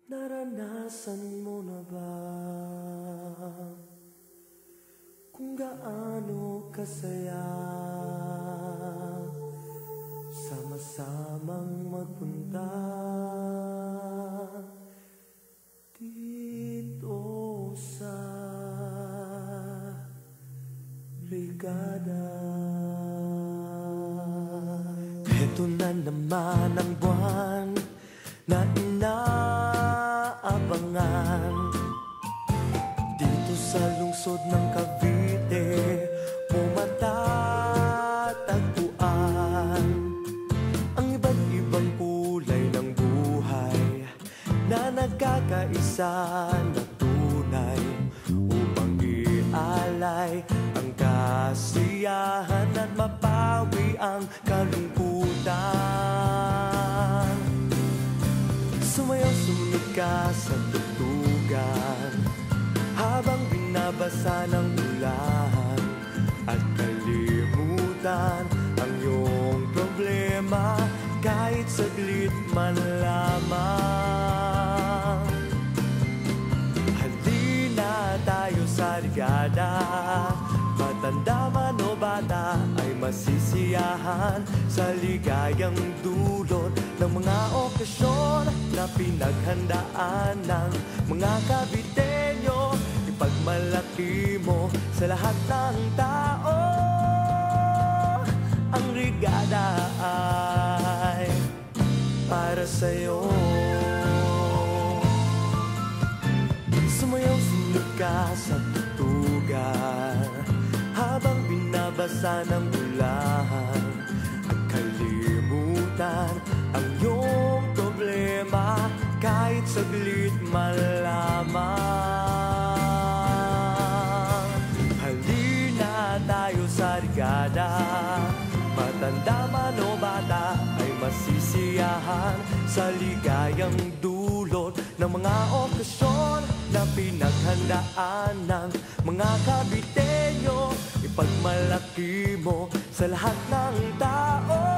Naranasan mo na ba kung gaano kasaya sama-samang magpunta dito sa brigada? Heto na naman ang buwan na inaabangan dito sa lungsod ng Cavite mo matatagpuan ang iba't ibang kulay ng buhay na nagkakaisa na tunay upang ialay ang kasiyahan at mapawi ang kalungkutan. Sumayaw, sumunod ka sa tugtugan habang binabasa ng ulan at kalimutan ang iyong problema kahit saglit man lamang. Halina tayo sa brigada, matanda man o bata ay masisiyahan sa ligayang dulot ng mga okasyon na pinaghandaan ng mga Caviteño. Ipagmalaki mo sa lahat ng tao, ang brigada ay para sa'yo. Sumayaw, sunod ka sa tutugan habang binabasa ng ulan at kalimutan ang iyong problema kahit saglit man lamang. Halina tayo sa brigada, matanda man o bata ay masisiyahan sa ligayang dulot ng mga okasyon na pinaghandaan ng mga Caviteño. Ipagmalaki mo sa lahat ng tao